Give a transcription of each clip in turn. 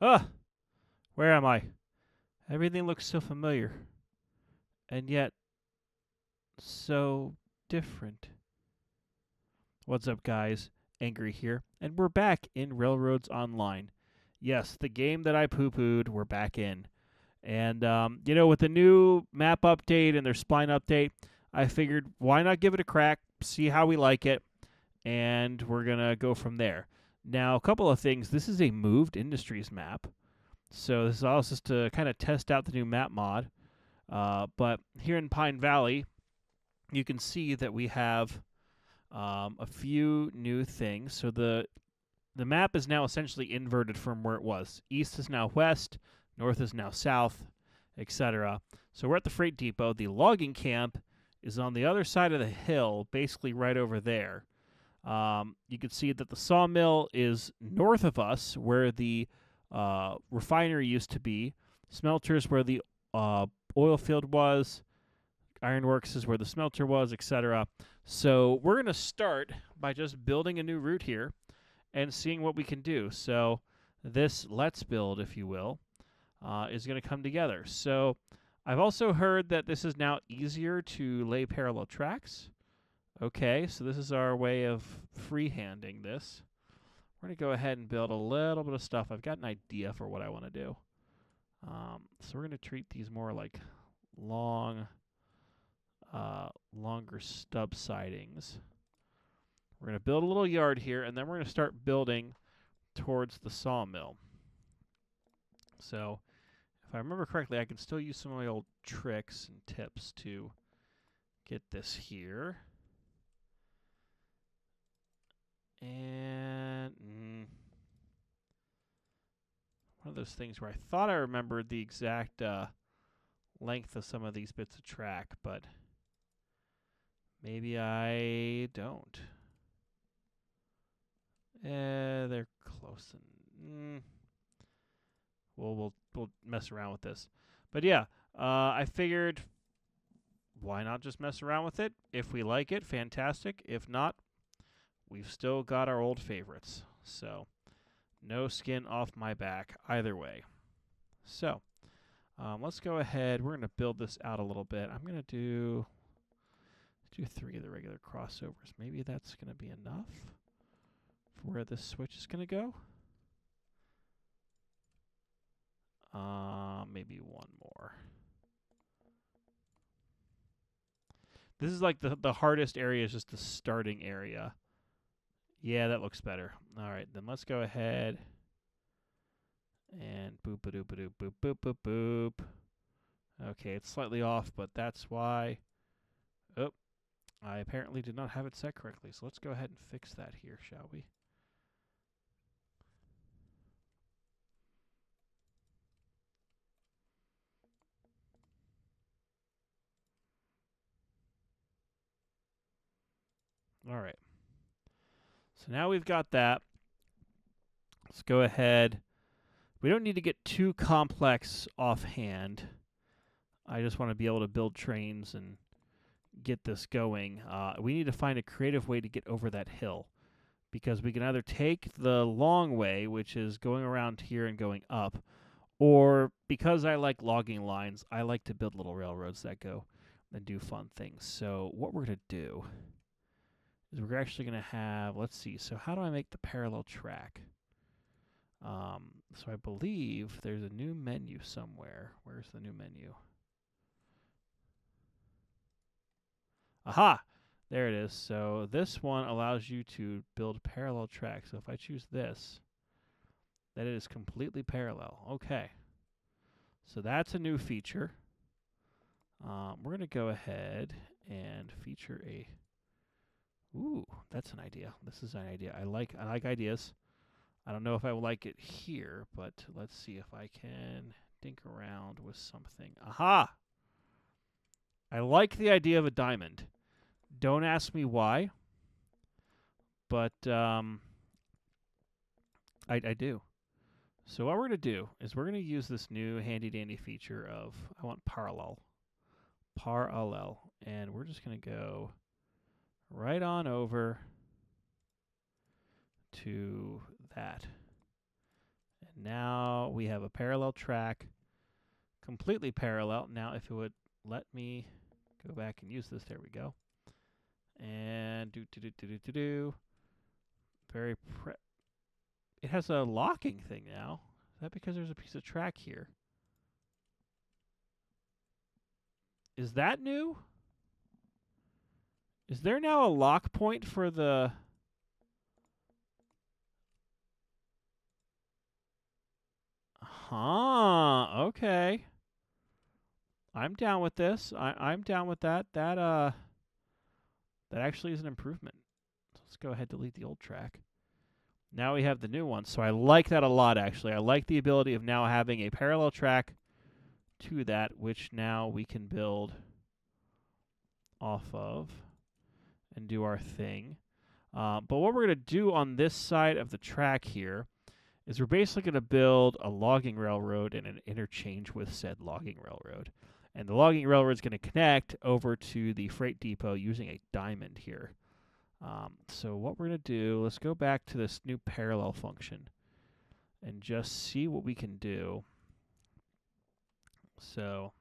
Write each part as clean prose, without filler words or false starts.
Ah, where am I? Everything looks so familiar, and yet so different. What's up, guys? Angry here, and we're back in Railroads Online. Yes, the game that I poo-pooed, we're back in. And, with the new map update and their spline update, I figured why not give it a crack, see how we like it, and we're going to go from there. Now, a couple of things. This is a moved industries map. So this allows us to kind of test out the new map mod. But here in Pine Valley, you can see that we have a few new things. So the map is now essentially inverted from where it was. East is now west, north is now south, etc. So we're at the freight depot. The logging camp is on the other side of the hill, basically right over there. You can see that the sawmill is north of us, where the refinery used to be. Smelters where the oil field was. Ironworks is where the smelter was, etc. So we're going to start by just building a new route here and seeing what we can do. So this let's build, if you will, is going to come together. So I've also heard that this is now easier to lay parallel tracks. Okay, so this is our way of freehanding this. We're going to go ahead and build a little bit of stuff. I've got an idea for what I want to do. So we're going to treat these more like longer stub sidings. We're going to build a little yard here, and then we're going to start building towards the sawmill. So if I remember correctly, I can still use some of my old tricks and tips to get this here. And one of those things where I thought I remembered the exact length of some of these bits of track, but maybe I don't. They're close. We'll mess around with this. But yeah, I figured why not just mess around with it? If we like it, fantastic. If not, we've still got our old favorites. So no skin off my back either way. So let's go ahead. We're going to build this out a little bit. I'm going to do 3 of the regular crossovers. Maybe that's going to be enough for where this switch is going to go. Maybe one more. This is like the hardest area is just the starting area. Yeah, that looks better. All right, then let's go ahead and boop-a-doop-a-doop, boop, boop, boop, boop. Okay, it's slightly off, but that's why. Oh, I apparently did not have it set correctly. So let's go ahead and fix that here, shall we? All right. So now we've got that. Let's go ahead. We don't need to get too complex offhand. I just want to be able to build trains and get this going. We need to find a creative way to get over that hill, because we can either take the long way, which is going around here and going up, or because I like logging lines, I like to build little railroads that go and do fun things. So what we're going to do is we're actually going to have, let's see, so how do I make the parallel track? So I believe there's a new menu somewhere. Where's the new menu? Aha! There it is. So this one allows you to build parallel tracks. So if I choose this, then it is completely parallel. Okay. So that's a new feature. We're going to go ahead and feature a... Ooh, that's an idea. This is an idea. I like ideas. I don't know if I will like it here, but let's see if I can dink around with something. Aha! I like the idea of a diamond. Don't ask me why, but I do. So what we're going to do is we're going to use this new handy-dandy feature of, I want parallel. And we're just going to go right on over to that. Now we have a parallel track, completely parallel. Now if it would let me go back and use this, there we go. And do. Very it has a locking thing now. Is that because there's a piece of track here? Is that new? Is there now a lock point for the... Huh, okay. I'm down with this. I'm down with that. That actually is an improvement. So let's go ahead and delete the old track. Now we have the new one. So I like that a lot, actually. I like the ability of now having a parallel track to that, which now we can build off of and do our thing. But what we're going to do on this side of the track here is we're basically going to build a logging railroad and an interchange with said logging railroad. And the logging railroad is going to connect over to the freight depot using a diamond here. So what we're going to do, let's go back to this new parallel function and just see what we can do. So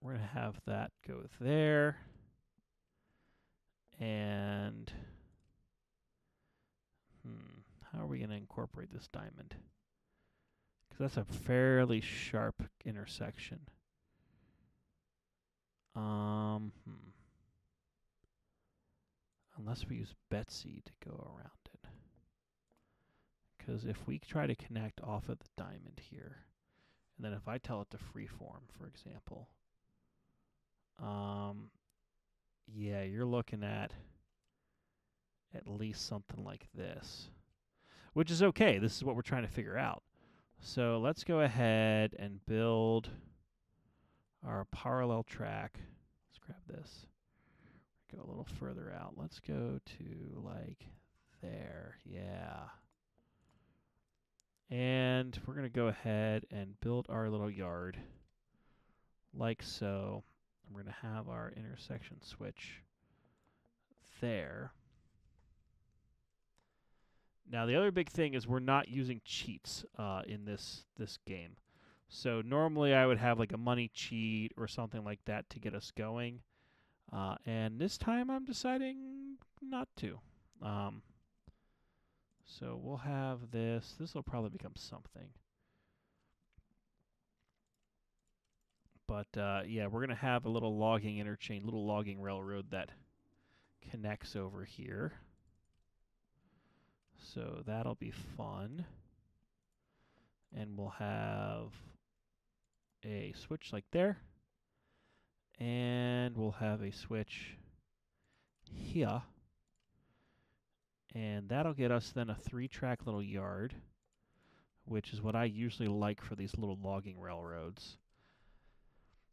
we're going to have that go there. And how are we going to incorporate this diamond? Because that's a fairly sharp intersection. Unless we use Betsy to go around it. Because if we try to connect off of the diamond here, and then if I tell it to freeform, for example, yeah, you're looking at least something like this, which is okay. This is what we're trying to figure out. So let's go ahead and build our parallel track. Let's grab this. Go a little further out. Let's go to like there. Yeah. And we're going to go ahead and build our little yard like so. We're going to have our intersection switch there. Now the other big thing is we're not using cheats in this game. So normally I would have like a money cheat or something like that to get us going. And this time I'm deciding not to. So we'll have this. This will probably become something. But yeah, we're going to have a little logging interchange, little logging railroad that connects over here. So that'll be fun. And we'll have a switch like there. And we'll have a switch here. And that'll get us then a 3-track little yard, which is what I usually like for these little logging railroads.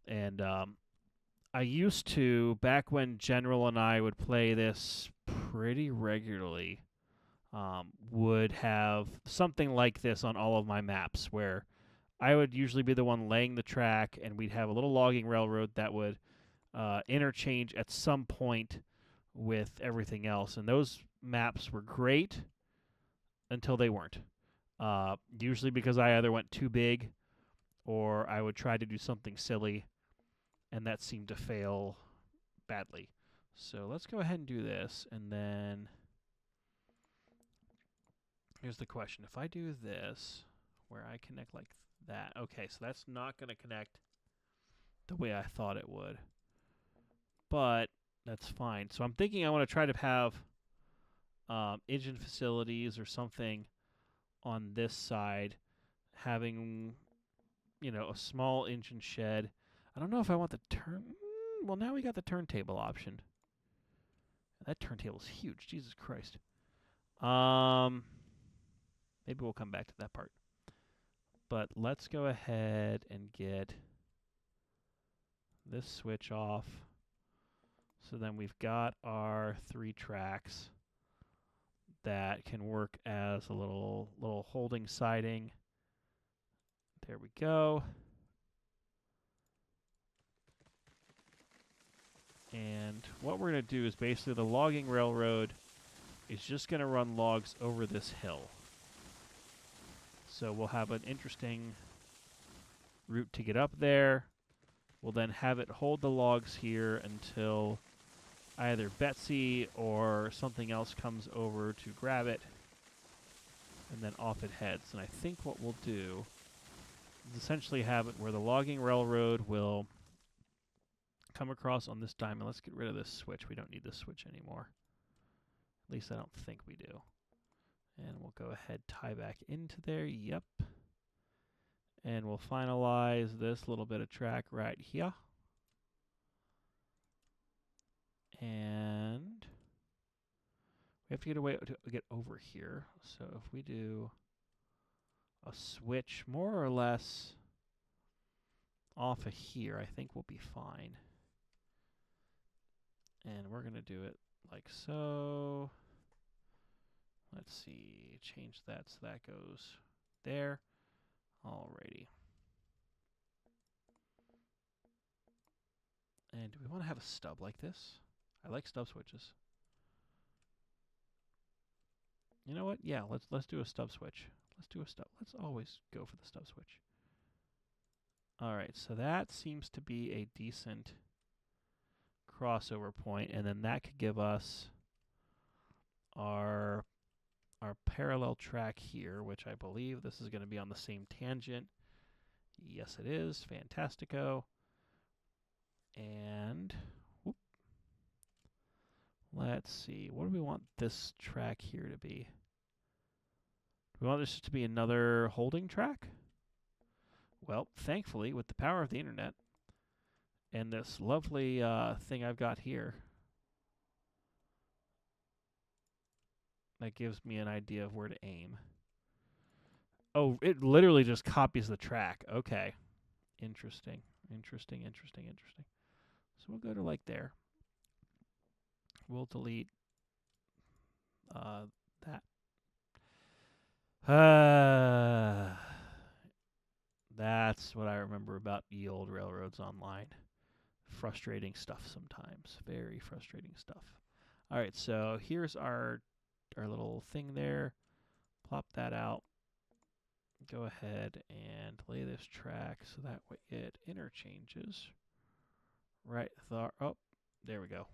And I used to, back when General and I would play this pretty regularly, would have something like this on all of my maps, where I would usually be the one laying the track, and we'd have a little logging railroad that would interchange at some point with everything else. And those maps were great until they weren't. Usually because I either went too big or I would try to do something silly, and that seemed to fail badly. So let's go ahead and do this, and then here's the question. If I do this, where I connect like that, okay, so that's not going to connect the way I thought it would. But that's fine. So I'm thinking I want to try to have engine facilities or something on this side, having, you know, a small engine shed. I don't know if I want the well, now we got the turntable option. That turntable's huge. Jesus Christ. Maybe we'll come back to that part. But let's go ahead and get this switch off. So then we've got our 3 tracks that can work as a little holding siding. There we go. And what we're going to do is basically the logging railroad is just going to run logs over this hill. So we'll have an interesting route to get up there. We'll then have it hold the logs here until either Betsy or something else comes over to grab it, and then off it heads. And I think what we'll do is essentially have it where the logging railroad will come across on this diamond. Let's get rid of this switch. We don't need this switch anymore. At least I don't think we do. And we'll go ahead, tie back into there. Yep. And we'll finalize this little bit of track right here. And we have to get away to get over here. So if we do a switch more or less off of here, I think we'll be fine. And we're going to do it like so. Let's see, change that so that goes there. Alrighty. And do we want to have a stub like this? I like stub switches. You know what? Yeah, let's do a stub switch. Let's do a stub. Let's always go for the stub switch. Alright, so that seems to be a decent crossover point, and then that could give us our parallel track here, which I believe this is going to be on the same tangent. Yes, it is. Fantastico. And whoop, let's see. What do we want this track here to be? Do we want this to be another holding track? Well, thankfully, with the power of the internet and this lovely thing I've got here, that gives me an idea of where to aim. Oh, it literally just copies the track. Okay. Interesting. Interesting, interesting, interesting. So we'll go to like there. We'll delete that. That's what I remember about ye old railroads online. Frustrating stuff sometimes. Very frustrating stuff. All right, so here's our little thing there. Plop that out. Go ahead and lay this track so that way it interchanges. Right there. Oh, there we go.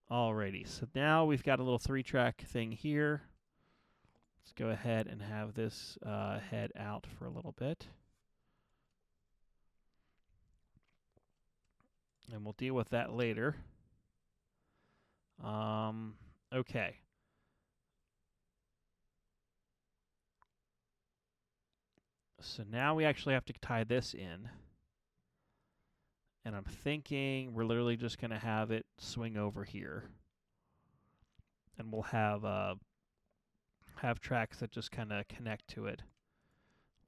Alrighty, so now we've got a little 3-track thing here. Let's go ahead and have this head out for a little bit. And we'll deal with that later. Okay. So now we actually have to tie this in. And I'm thinking we're literally just going to have it swing over here. And we'll have tracks that just kind of connect to it.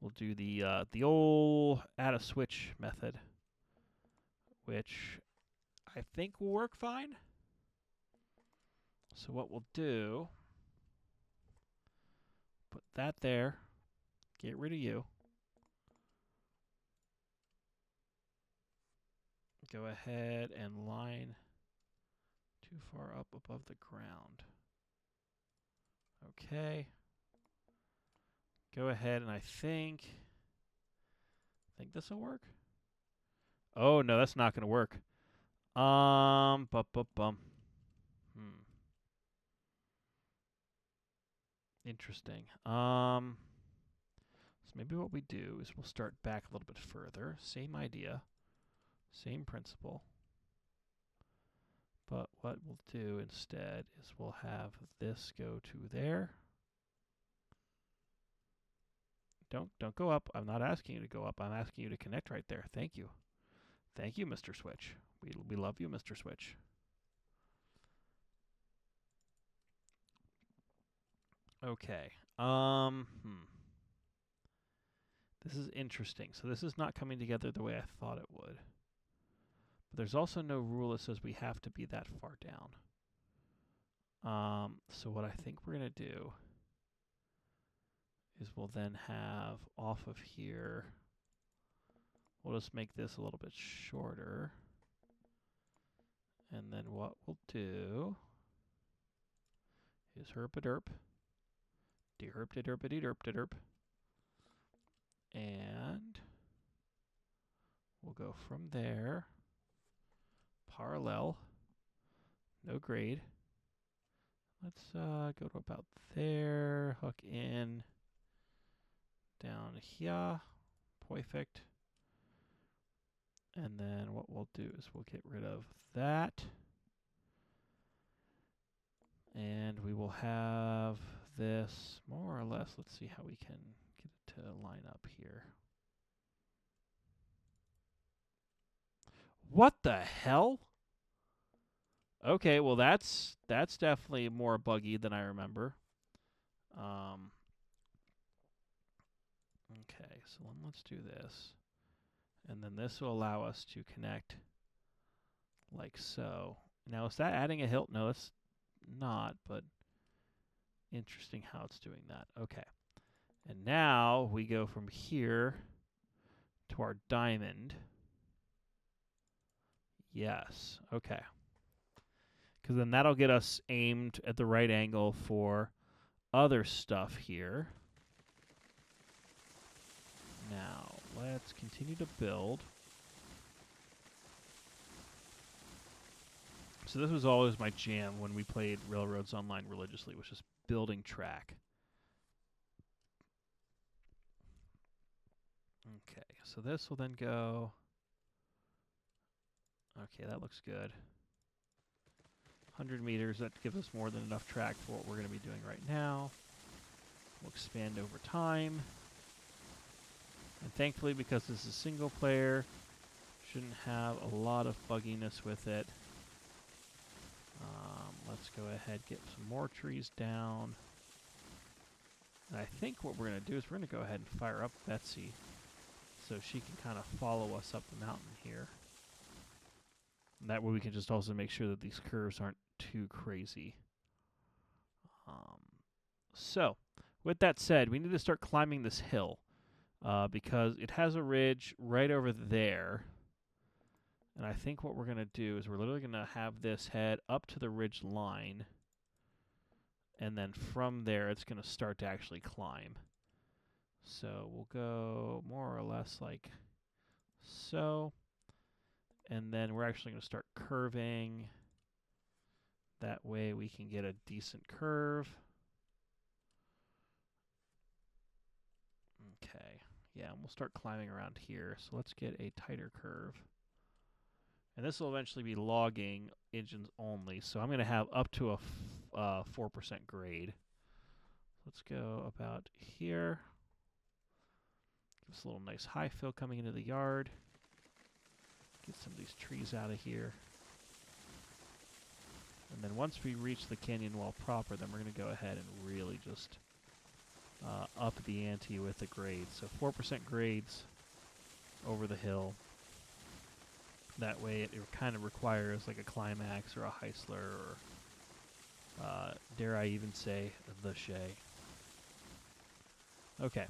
We'll do the old add a switch method, which I think will work fine. So what we'll do, put that there, get rid of you. Go ahead and line too far up above the ground. Okay. Go ahead and I think this will work. Oh no, that's not going to work. Interesting. So maybe what we do is we'll start back a little bit further. Same idea, same principle. But what we'll do instead is we'll have this go to there. Don't go up. I'm not asking you to go up. I'm asking you to connect right there. Thank you. Thank you, Mr. Switch. We love you, Mr. Switch. Okay. This is interesting. So this is not coming together the way I thought it would. But there's also no rule that says we have to be that far down. So what I think we're going to do is we'll then have off of here, we'll just make this a little bit shorter. And then what we'll do is herp-a-derp, derp. And we'll go from there. Parallel. No grade. Let's go to about there. Hook in. Down here. Perfect. And then what we'll do is we'll get rid of that. And we will have this more or less. Let's see how we can get it to line up here. What the hell? Okay, well that's definitely more buggy than I remember. Okay, so let's do this. And then this will allow us to connect like so. Now, is that adding a hilt? No, it's not, but interesting how it's doing that. Okay. And now we go from here to our diamond. Yes. Okay. Because then that'll get us aimed at the right angle for other stuff here. Now, let's continue to build. So this was always my jam when we played Railroads Online religiously, was just building track. Okay, so this will then go... Okay, that looks good. 100 meters, that gives us more than enough track for what we're going to be doing right now. We'll expand over time. And thankfully, because this is single player, shouldn't have a lot of bugginess with it. Let's go ahead, get some more trees down. And I think what we're going to do is we're going to go ahead and fire up Betsy so she can kind of follow us up the mountain here. And that way we can just also make sure that these curves aren't too crazy. So, with that said, we need to start climbing this hill because it has a ridge right over there. And I think what we're going to do is we're literally going to have this head up to the ridge line. And then from there, it's going to start to actually climb. So we'll go more or less like so. And then we're actually going to start curving. That way we can get a decent curve. Okay. Yeah, and we'll start climbing around here. So let's get a tighter curve. And this will eventually be logging engines only. So I'm going to have up to a 4% grade. Let's go about here. Give us a little nice high fill coming into the yard. Get some of these trees out of here. And then once we reach the canyon wall proper, then we're going to go ahead and really just up the ante with the grades. So 4% grades over the hill. That way it kind of requires like a climax or a Heisler or, dare I even say, the Shay. Okay,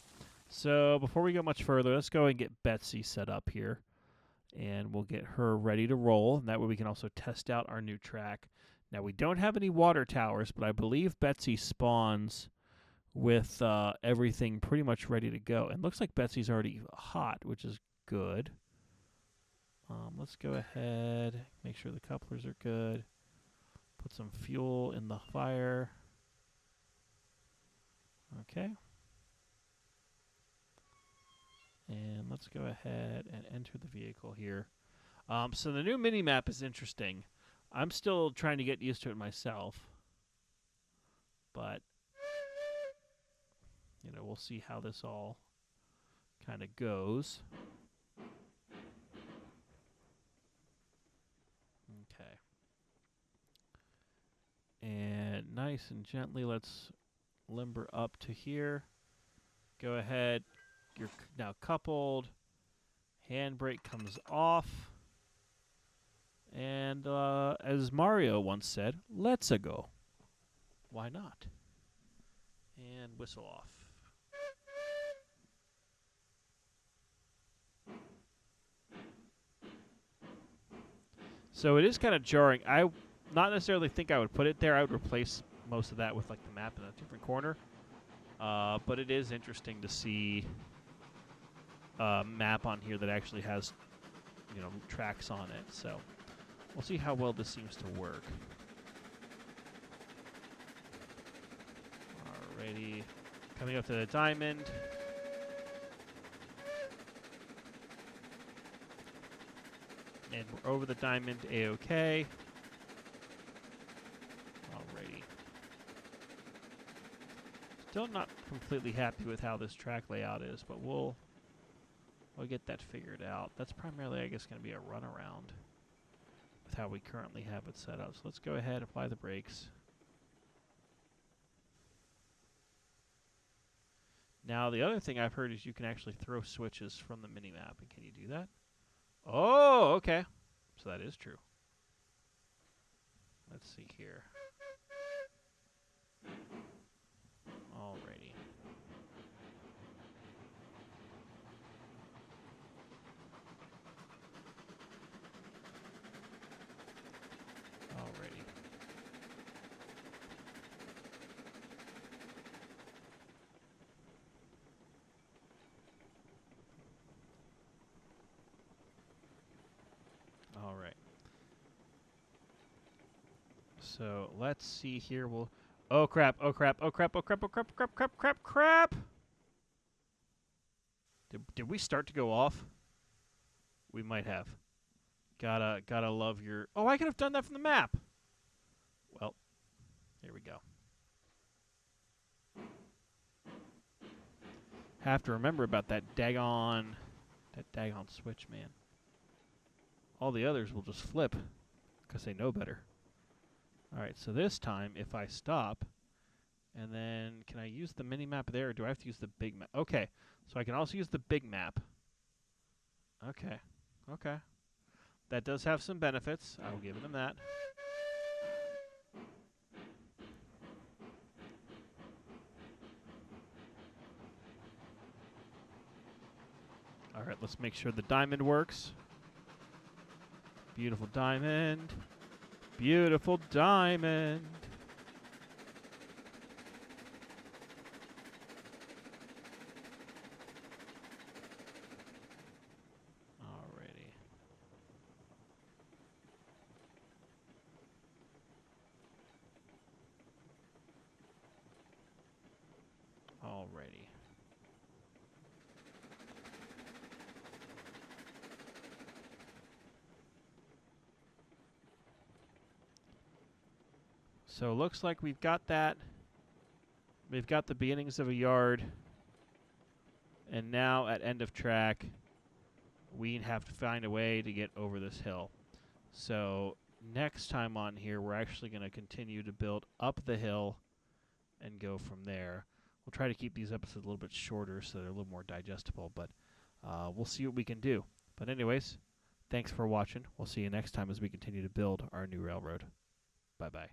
so before we go much further, let's go and get Betsy set up here. And we'll get her ready to roll. And that way we can also test out our new track. Now, we don't have any water towers, but I believe Betsy spawns with everything pretty much ready to go. And looks like Betsy's already hot, which is good. Let's go ahead, make sure the couplers are good. Put some fuel in the fire. Okay. And let's go ahead and enter the vehicle here. So the new mini-map is interesting. I'm still trying to get used to it myself. But, you know, we'll see how this all kind of goes. Okay. And nice and gently, let's limber up to here. Go ahead. You're now coupled. Handbrake comes off. And as Mario once said, let's-a go. Why not? And whistle off. So it is kind of jarring. I not necessarily think I would put it there. I would replace most of that with like the map in a different corner. But it is interesting to see a map on here that actually has, tracks on it. So we'll see how well this seems to work. Alrighty, coming up to the diamond. And we're over the diamond, A-OK. Alrighty. Still not completely happy with how this track layout is, but we'll get that figured out. That's primarily, I guess, going to be a runaround with how we currently have it set up. So let's go ahead and apply the brakes. Now, the other thing I've heard is you can actually throw switches from the minimap. And can you do that? Oh, okay. So that is true. Let's see here. Alrighty. Alrighty. Alright. So let's see here. Oh crap, oh crap, oh crap, oh crap, oh crap, crap, crap, crap, crap! Did we start to go off? We might have. Gotta love your... Oh, I could have done that from the map! Well, here we go. Have to remember about that daggone switch, man. All the others will just flip, because they know better. Alright, so this time, if I stop, and then, can I use the mini-map there, or do I have to use the big map? Okay, so I can also use the big map. Okay, okay. That does have some benefits. I will give them that. Alright, let's make sure the diamond works. Beautiful diamond. Beautiful diamond. Alrighty. Alrighty. So looks like we've got that. We've got the beginnings of a yard. And now at end of track, we have to find a way to get over this hill. So next time on here, we're actually going to continue to build up the hill and go from there. We'll try to keep these episodes a little bit shorter so they're a little more digestible, but we'll see what we can do. But anyways, thanks for watching. We'll see you next time as we continue to build our new railroad. Bye-bye.